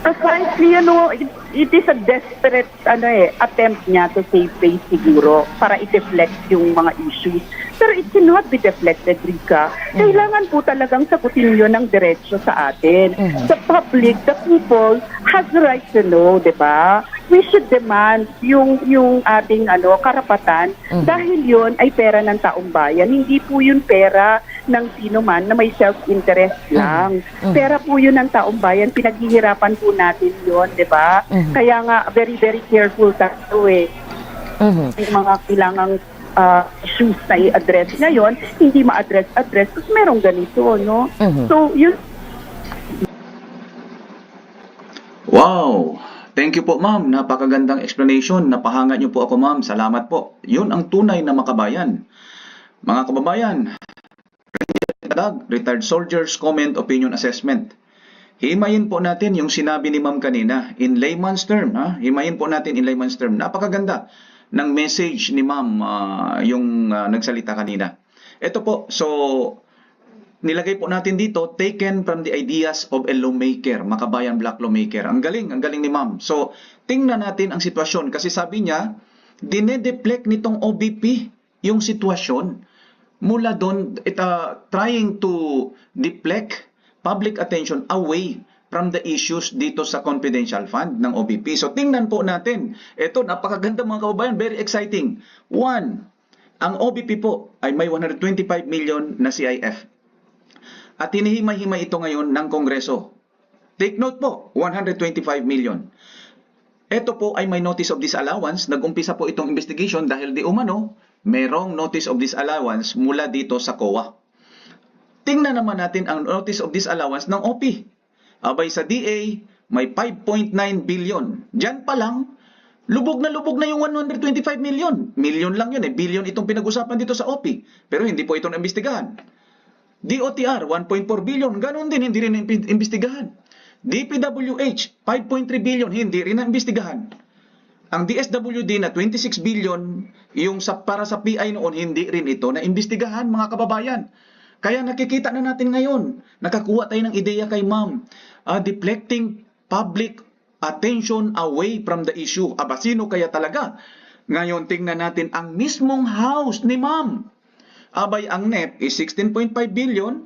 Precisely, it is a desperate attempt niya to save face siguro para i-deflect yung mga issues. Pero it cannot be deflected, Rika. Kailangan po talagang sagutin yun ng diretso sa atin. Sa public, the people has the right to know, di ba? We should demand yung ating karapatan dahil yun ay pera ng taong bayan. Hindi po yun pera ng sino man na may self-interest lang. Pera po yun ng taong bayan. Pinaghihirapan po natin yun, di ba? Kaya nga, very, very careful tayo yung mga kailangang issues na i-address ngayon, hindi ma-address kasi merong ganito, no? So, yun. Wow! Thank you po, ma'am. Napakagandang explanation. Napahanga niyo po ako, ma'am. Salamat po. Yun ang tunay na makabayan. Mga kababayan, Retired Soldiers Comment Opinion Assessment. Himayin po natin yung sinabi ni ma'am kanina in layman's term. Himayin po natin in layman's term. Napakaganda ng message ni ma'am yung nagsalita kanina. Ito po, so nilagay po natin dito, taken from the ideas of a lawmaker, makabayan black lawmaker. Ang galing ni ma'am. So, tingnan natin ang sitwasyon. Kasi sabi niya, dinedeflect nitong OBP yung sitwasyon. Mula doon, trying to deflect public attention away from the issues dito sa confidential fund ng OBP. So, tingnan po natin. Ito, napakaganda mga kababayan, very exciting. One, ang OBP po ay may 125 million na CIF. At hinihimay-himay ito ngayon ng Kongreso. Take note po, 125 million. Ito po ay may notice of disallowance. Nag-umpisa po itong investigation dahil di umano, merong notice of disallowance mula dito sa COA. Tingnan naman natin ang notice of disallowance ng OP. Abay sa DA, may 5.9 billion. Diyan pa lang, lubog na yung 125 million. Million lang yun billion itong pinag-usapan dito sa OP. Pero hindi po ito naimbestigahan. DOTR, 1.4 billion. Ganon din, hindi rin naimbestigahan. DPWH, 5.3 billion. Hindi rin naimbestigahan. Ang DSWD na 26 billion, yung para sa PI noon, hindi rin ito naimbestigahan, mga kababayan. Kaya nakikita na natin ngayon, nakakuha tayo ng ideya kay ma'am, deflecting public attention away from the issue. Aba, sino kaya talaga? Ngayon, tingnan natin ang mismong house ni ma'am. Abay, ang NEP is 16.5 billion,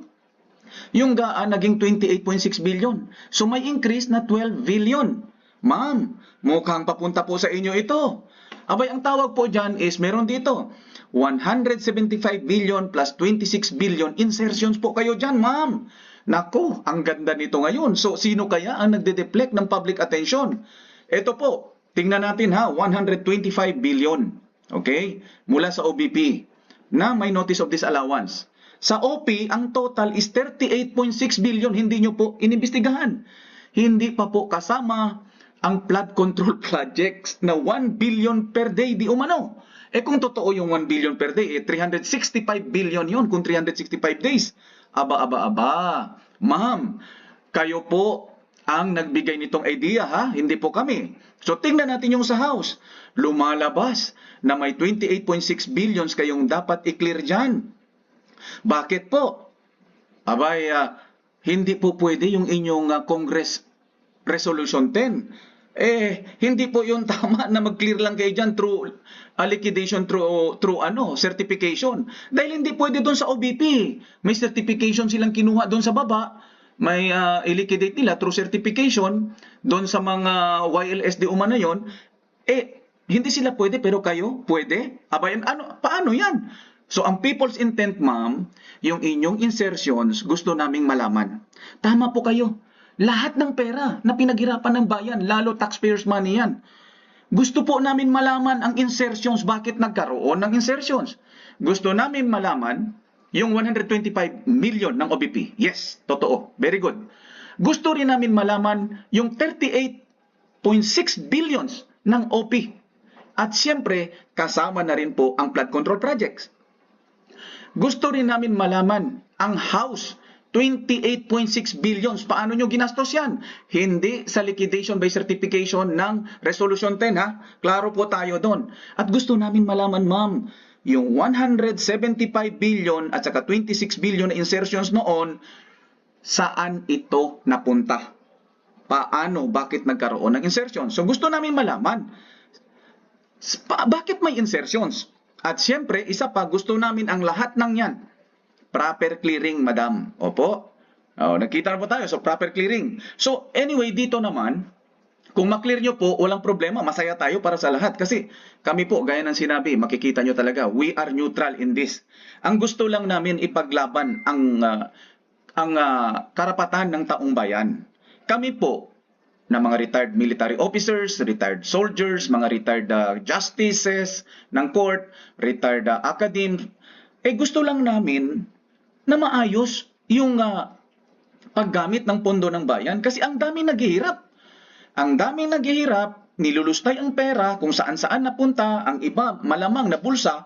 yung GAA naging 28.6 billion. So may increase na 12 billion. Ma'am, mukhang papunta po sa inyo ito. Abay, ang tawag po dyan is meron dito 175 billion plus 26 billion insertions po kayo dyan, ma'am. Nako, ang ganda nito ngayon. So, sino kaya ang nagde-deflect ng public attention? Ito po, tingnan natin 125 billion. Okay? Mula sa OBP na may notice of disallowance. Sa OP, ang total is 38.6 billion. Hindi nyo po inimbestigahan. Hindi pa po kasama ang flood control projects na 1 billion per day di umano. Kung totoo yung 1 billion per day, 365 billion yon kung 365 days. Aba. Ma'am, kayo po ang nagbigay nitong idea, hindi po kami. So tingnan natin yung sa House. Lumalabas na may 28.6 billions kayong dapat i-clear dyan. Bakit po? Abay, hindi po pwede yung inyong Congress Resolution 10. Hindi po yun tama na mag-clear lang kayo dyan through liquidation, through certification. Dahil hindi pwede doon sa OBP. May certification silang kinuha doon sa baba. May i-liquidate nila through certification doon sa mga YLSD umano yun. Hindi sila pwede pero kayo pwede? Abay, paano yan? So, ang people's intent, ma'am, yung inyong insertions, gusto naming malaman. Tama po kayo. Lahat ng pera na pinaghirapan ng bayan, lalo taxpayers' money yan. Gusto po namin malaman ang insertions, bakit nagkaroon ng insertions. Gusto namin malaman yung 125 million ng OBP. Yes, totoo. Very good. Gusto rin namin malaman yung 38.6 billions ng OP. At siyempre, kasama na rin po ang flood control projects. Gusto rin namin malaman ang House 28.6 billions. Paano nyo ginastos yan? Hindi sa liquidation by certification ng Resolution 10, Klaro po tayo doon. At gusto namin malaman, ma'am, yung 175 billion at saka 26 billion na insertions noon, saan ito napunta. Paano, bakit nagkaroon ng insertion? So gusto namin malaman, bakit may insertions? At siyempre, isa pa, gusto namin ang lahat ng yan. Proper clearing, madam. Opo. Nakita na po tayo. So, proper clearing. So, anyway, dito naman, kung maklear nyo po, walang problema. Masaya tayo para sa lahat. Kasi kami po, gaya ng sinabi, makikita nyo talaga, we are neutral in this. Ang gusto lang namin ipaglaban ang karapatan ng taong bayan. Kami po, na mga retired military officers, retired soldiers, mga retired justices ng court, retired academe, gusto lang namin na maayos yung paggamit ng pondo ng bayan kasi ang dami naghihirap. Ang dami naghihirap, nilulustay ang pera kung saan-saan napunta, ang iba malamang na bulsa.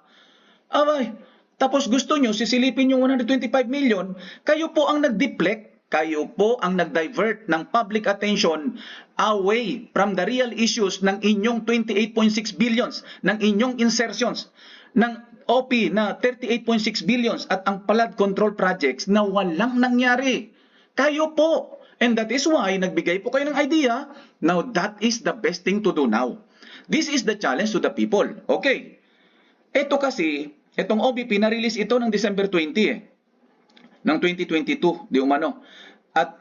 Abay, tapos gusto nyo sisilipin yung 125 million, kayo po ang nag-deflect. Kayo po ang nag-divert ng public attention away from the real issues ng inyong 28.6 billions, ng inyong insertions, ng OP na 38.6 billions at ang flood control projects na walang nangyari. Kayo po. And that is why nagbigay po kayo ng idea. Now that is the best thing to do now. This is the challenge to the people. Okay. Ito kasi, itong OBP na-release ito ng December 20 ng 2022, di umano. At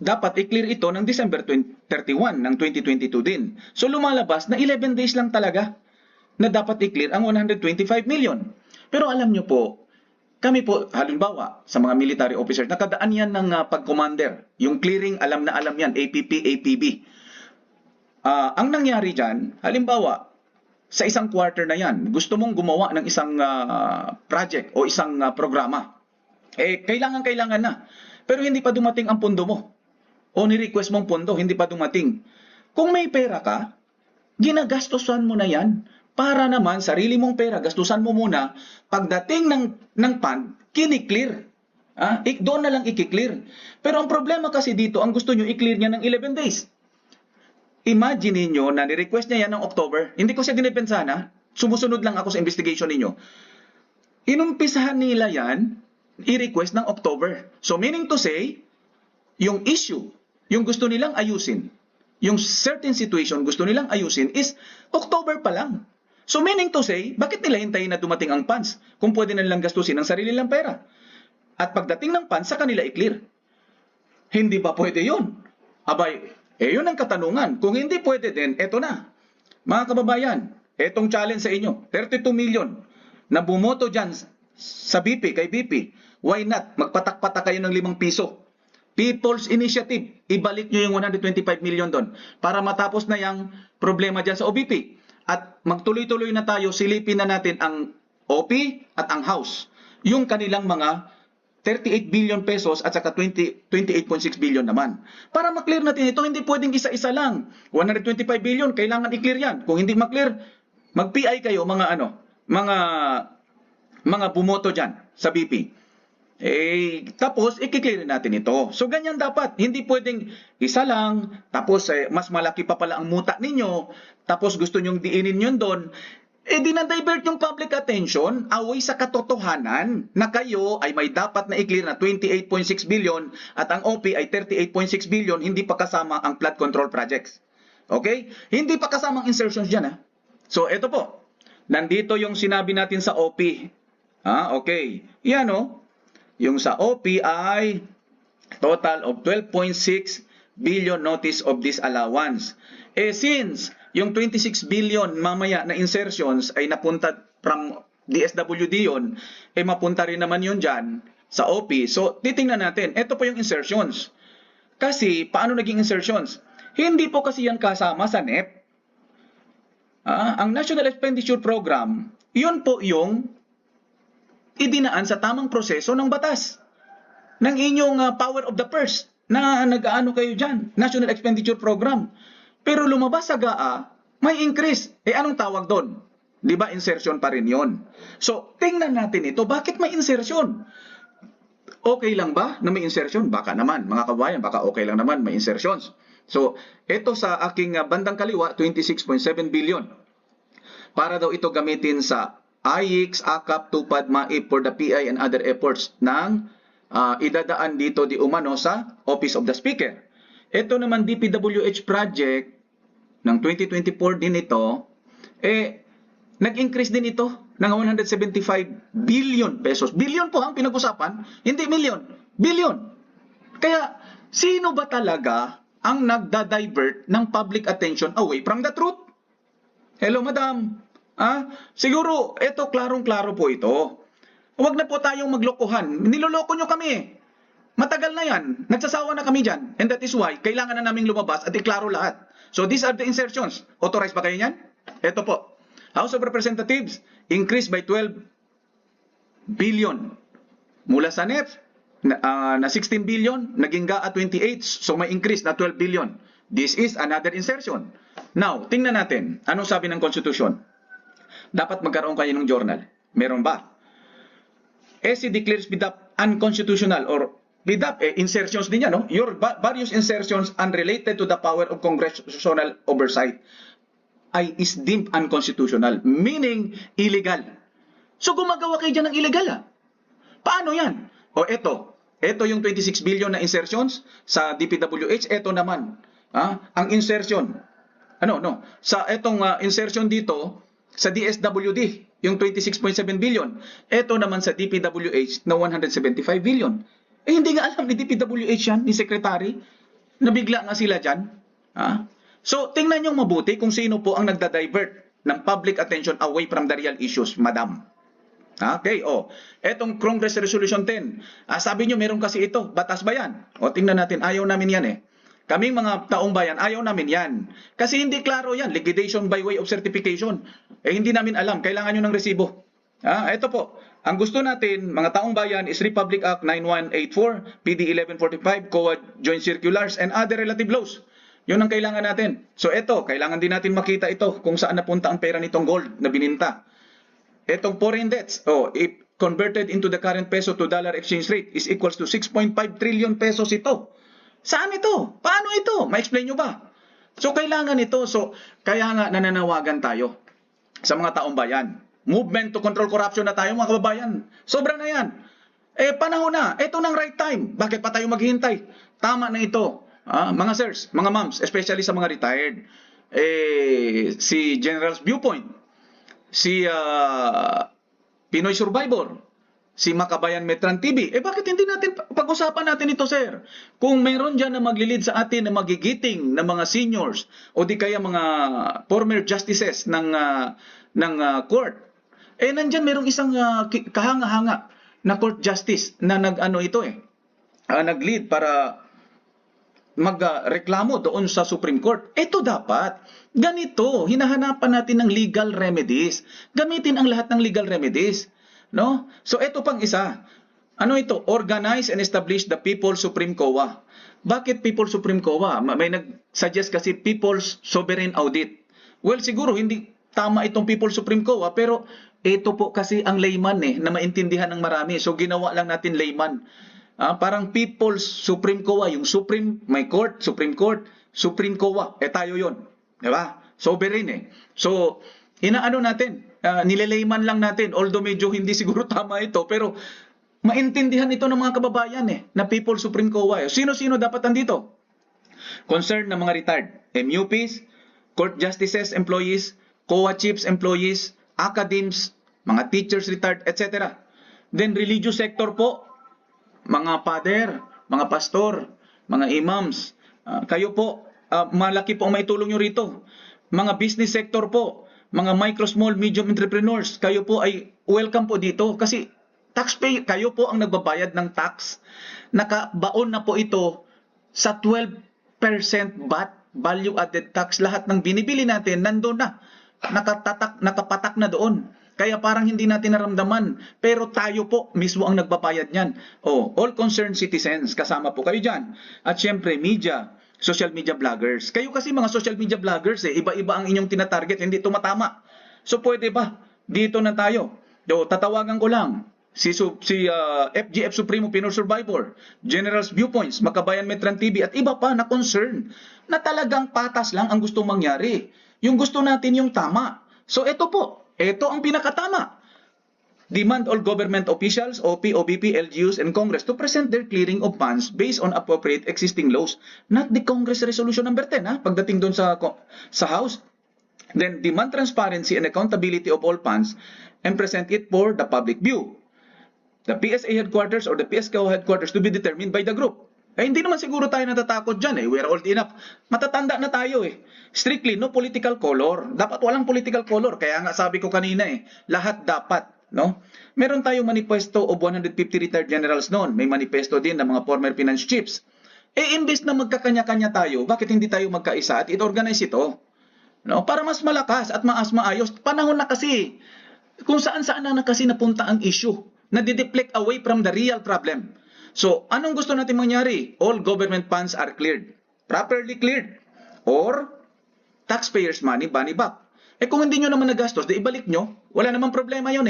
dapat i-clear ito ng December 31 ng 2022 din. So lumalabas na 11 days lang talaga na dapat i-clear ang 125 million. Pero alam nyo po, kami po, halimbawa, sa mga military officers, nakadaan yan ng pag-commander. Yung clearing, alam na alam yan, APP, APB. Ang nangyari dyan, halimbawa, sa isang quarter na yan, gusto mong gumawa ng isang project o isang programa. Kailangan na. Pero hindi pa dumating ang pondo mo. O ni-request mong pondo, hindi pa dumating. Kung may pera ka, ginagastosan mo na yan. Para naman, sarili mong pera, gastusan mo muna. Pagdating ng fund, kiniklear. Doon na lang ikiklear. Pero ang problema kasi dito, ang gusto nyo i-clear niya ng 11 days. Imagine niyo na ni-request niya yan ng October. Hindi ko siya dinipensahan, ha? Sumusunod lang ako sa investigation ninyo. Inumpisahan nila yan, i-request ng October. So meaning to say, yung issue, yung gusto nilang ayusin, yung certain situation gusto nilang ayusin is October pa lang. So meaning to say, bakit nila hintayin na dumating ang funds kung pwede na nilang gastusin ang sarili nilang pera? At pagdating ng funds, sa kanila i-clear. Hindi ba pwede yun? Abay, yun ang katanungan. Kung hindi pwede din, eto na. Mga kababayan, etong challenge sa inyo, 32 million na bumoto dyan sa BP, kay BP. Why not? Magpatak-patak kayo ng 5 piso. People's Initiative, ibalik nyo yung 125 million doon para matapos na yung problema dyan sa OBP. At magtuloy-tuloy na tayo, silipin na natin ang OP at ang House. Yung kanilang mga 38 billion pesos at saka 28.6 billion naman. Para maklear natin ito, hindi pwedeng isa-isa lang. 125 billion, kailangan i-clear yan. Kung hindi maklear, mag-PI kayo mga bumoto dyan sa BP. Tapos, i-clear natin ito. So, ganyan dapat. Hindi pwedeng isa lang, tapos mas malaki pa pala ang muta ninyo, tapos gusto nyong diinin yun doon. Dinadivert yung public attention away sa katotohanan na kayo ay may dapat na i-clear na 28.6 billion at ang OP ay 38.6 billion, hindi pa kasama ang flood control projects. Okay? Hindi pa kasama ang insertions dyan, ha? So, ito po. Nandito yung sinabi natin sa OP. Okay. Yan, o. Yung sa OP ay total of 12.6 billion notice of disallowance. Since yung 26 billion mamaya na insertions ay napunta from DSWD yun, mapunta rin naman yun dyan sa OP. So, titingnan natin. Ito po yung insertions. Kasi, paano naging insertions? Hindi po kasi yan kasama sa NEP. Ang National Expenditure Program, yun po yung idinaan sa tamang proseso ng batas. Ng inyong power of the purse na nag-aano kayo dyan, National Expenditure Program. Pero lumabas sa GAA, may increase. Anong tawag doon? Di ba insertion pa rin yon? So, tingnan natin ito. Bakit may insertion? Okay lang ba na may insertion? Baka naman. Mga kabayan, baka okay lang naman may insertions. So, ito sa aking bandang kaliwa, 26.7 billion. Para daw ito gamitin sa IX, AKAP, TUPAD, MAIP for the PI and other efforts ng idadaan dito di umano sa Office of the Speaker. Ito naman DPWH project ng 2024 din ito, nag-increase din ito ng 175 billion pesos. Billion po ang pinag-usapan, hindi million, billion. Kaya, sino ba talaga ang nagda-divert ng public attention away from the truth? Hello, madam. Siguro, ito, klarong-klaro po ito. Huwag na po tayong maglokohan. Niloloko nyo kami. Matagal na yan. Nagsasawa na kami dyan. And that is why, kailangan na naming lumabas at iklaro lahat. So, these are the insertions. Authorized ba kayo yan? Ito po. House of Representatives, increased by 12 billion. Mula sa NEP, na 16 billion, naging GAA 28, so may increase na 12 billion. This is another insertion. Now, tingnan natin, anong sabi ng Constitution? Dapat magkaroon kayo ng journal. Meron ba? SC declares BIDAP unconstitutional or BIDAP, insertions din yan, no? Your various insertions unrelated to the power of congressional oversight is deemed unconstitutional, meaning illegal. So gumagawa kayo dyan ng illegal. Paano yan? O eto yung 26 billion na insertions sa DPWH, eto naman, ang insertion, sa etong insertion dito, sa DSWD, yung 26.7 billion, eto naman sa DPWH na 175 billion. Hindi nga alam ni DPWH yan, ni Secretary, nabigla nga sila dyan. So, tingnan nyo mabuti kung sino po ang nagda-divert ng public attention away from the real issues, madam. Okay, etong Congress Resolution 10, sabi nyo meron kasi ito, batas ba yan? Tingnan natin, ayaw namin yan Kaming mga taong bayan, ayaw namin yan. Kasi hindi klaro yan, liquidation by way of certification. Hindi namin alam, kailangan nyo ng resibo. Ito po, ang gusto natin, mga taong bayan, is Republic Act 9184, PD 1145, COA Joint Circulars, and other relative laws. Yun ang kailangan natin. So ito, kailangan din natin makita ito kung saan napunta ang pera nitong gold na bininta. Itong foreign debts, if converted into the current peso to dollar exchange rate is equals to 6.5 trillion pesos ito. Saan ito? Paano ito? Ma-explain nyo ba? So kailangan ito. So kaya nga nananawagan tayo sa mga taong bayan. Movement to control corruption na tayo mga kababayan. Sobra na yan. Panahon na. Ito nang right time. Bakit pa tayo maghihintay? Tama na ito. Mga sirs, mga moms, especially sa mga retired. Si General's Viewpoint, si Pinoy Survivor, si Makabayan Metran TV. Bakit hindi natin pag-usapan natin ito, sir? Kung meron dyan na maglilid sa atin na magigiting na mga seniors o di kaya mga former justices ng court, nandyan merong isang kahanga-hanga na court justice na nag-lead para magreklamo doon sa Supreme Court. Ito dapat. Ganito, hinahanapan natin ng legal remedies. Gamitin ang lahat ng legal remedies. No? So ito pang isa. Ano ito? Organize and establish the People's Supreme COA. Bakit People's Supreme COA? May nag-suggest kasi People's Sovereign Audit. Well, siguro hindi tama itong People's Supreme COA, pero ito po kasi ang layman na maintindihan ng marami. So ginawa lang natin layman. Parang People's Supreme COA, yung Supreme, may court, Supreme Court, Supreme COA, tayo yon, di ba? Sovereign So, inaano natin, nilelayman lang natin, although medyo hindi siguro tama ito, pero maintindihan ito ng mga kababayan na People's Supreme COA. Sino-sino dapat andito? Concerned na mga retired, MUPs, court justices, employees, COA chiefs, employees, academs, mga teachers retired, etc. Then religious sector po, mga father, mga pastor, mga imams, kayo po, malaki po ang maitulong nyo rito. Mga business sector po, mga micro, small, medium entrepreneurs, kayo po ay welcome po dito. Kasi taxpayer, kayo po ang nagbabayad ng tax. Nakabaon na po ito sa 12% VAT, value added tax. Lahat ng binibili natin, nandun na. Nakapatak na doon. Kaya parang hindi natin naramdaman. Pero tayo po mismo ang nagbabayad niyan. All concerned citizens, kasama po kayo dyan. At syempre, media, social media vloggers. Kayo kasi mga social media vloggers, iba-iba ang inyong tinatarget, hindi tumatama. So pwede ba? Dito na tayo. Tatawagan ko lang. Si FGF Supremo Pinoy Survivor, General's Viewpoints, Makabayan Metran TV, at iba pa na concern na talagang patas lang ang gustong mangyari. Yung gusto natin yung tama. So ito po. Ito ang pinakatama. demand all government officials, OP, OBP, LGUs, and Congress to present their clearing of funds based on appropriate existing laws. Not the Congress Resolution number 10, pagdating doon sa House. Then demand transparency and accountability of all funds and present it for the public view. The PSA headquarters or the PSCO headquarters to be determined by the group. Hindi naman siguro tayo natatakot dyan. We are old enough. Matatanda na tayo . Strictly, no political color. Dapat walang political color. Kaya nga sabi ko kanina lahat dapat. No? Meron tayong manifesto of 150 retired generals noon. May manifesto din ng mga former finance chiefs. Imbes na magkakanya-kanya tayo, bakit hindi tayo magkaisa at i-organize ito? No? Para mas malakas at maayos. Panahon na kasi. Kung saan-saan na kasi napunta ang issue. Na-deflect away from the real problem. So, anong gusto natin mangyari? All government funds are cleared. Properly cleared. Or, taxpayers' money back. Kung hindi nyo naman nagastos, di ibalik nyo. Wala namang problema yun .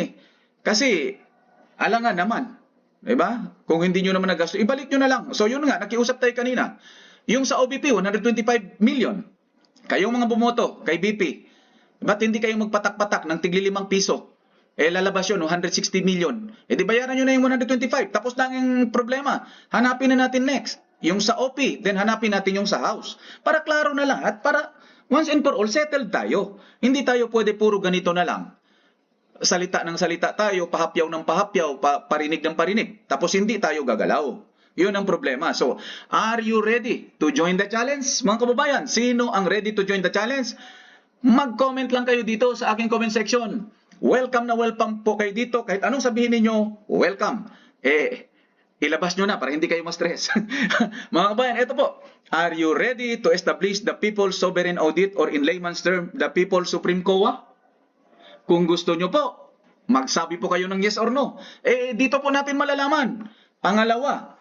Kasi, alangan naman. Diba? Kung hindi nyo naman nagastos, ibalik nyo na lang. So, yun nga, nakiusap tayo kanina. Yung sa OBP, 125 million. Kayong mga bumoto, kay BP. Ba't hindi kayo magpatak-patak ng tigli 5 piso? Lalabas yun, 160 million. Di bayaran nyo na yung 125. Tapos lang yung problema. Hanapin na natin next. Yung sa OP, then hanapin natin yung sa House. Para klaro na lahat, para once and for all, settled tayo. Hindi tayo pwede puro ganito na lang. Salita ng salita tayo, pahapyaw ng pahapyaw, parinig ng parinig. Tapos hindi tayo gagalaw. Yun ang problema. So, are you ready to join the challenge? Mga kababayan, sino ang ready to join the challenge? Mag-comment lang kayo dito sa aking comment section. Welcome na welcome po kayo dito. Kahit anong sabihin ninyo, welcome. Ilabas nyo na para hindi kayo ma-stress. Mga kabayan, ito po. Are you ready to establish the People's Sovereign Audit or in layman's term, the People's Supreme COA? Kung gusto nyo po, magsabi po kayo ng yes or no. Dito po natin malalaman. Pangalawa,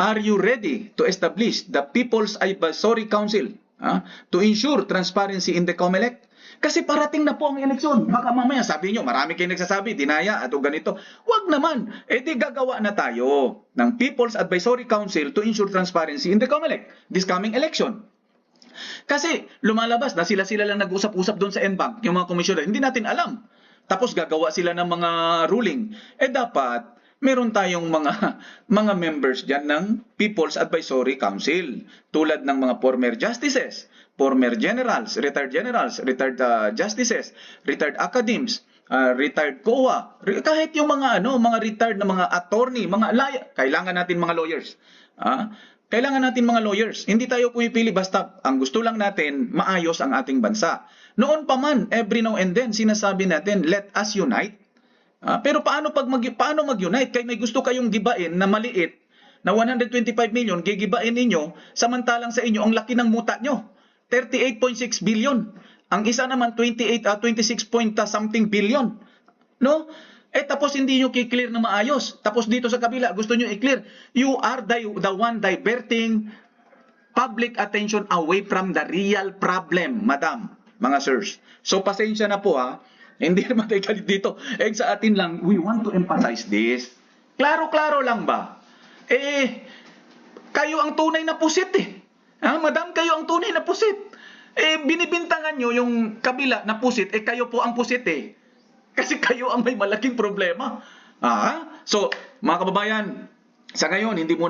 are you ready to establish the People's Advisory Council to ensure transparency in the COMELEC? Kasi parating na po ang eleksyon. Baka mamaya sabi nyo, marami kayo nagsasabi, dinaya at ganito. Wag naman. Di gagawa na tayo ng People's Advisory Council to ensure transparency in the COMELEC this coming election. Kasi lumalabas na sila lang nag-usap-usap doon sa NBank, yung mga komisyoner. Hindi natin alam. Tapos gagawa sila ng mga ruling. Dapat meron tayong mga members dyan ng People's Advisory Council. Tulad ng mga former justices, former generals, retired justices, retired academs, retired COA, kahit yung mga retired na mga attorney, kailangan natin mga lawyers. Kailangan natin mga lawyers. Hindi tayo pumipili basta ang gusto lang natin maayos ang ating bansa. Noon pa man, every now and then sinasabi natin, let us unite. Pero paano mag-unite? Kaya may gusto kayong gibain na maliit na 125 million, gigibain ninyo, samantalang sa inyo ang laki ng muta nyo. 38.6 billion. Ang isa naman 26 point something billion. No? Tapos hindi nyo i-clear na maayos. Tapos dito sa kabila, gusto nyo i-clear. You are the one diverting public attention away from the real problem, madam, mga sirs. So pasensya na po Hindi naman tayo galit dito. Sa atin lang, we want to emphasize this. Klaro-klaro lang ba? Kayo ang tunay na pusit madam, kayo ang tunay na pusit. Binibintangan nyo yung kabila na pusit, kayo po ang pusit Kasi kayo ang may malaking problema. So, mga kababayan, sa ngayon, hindi mo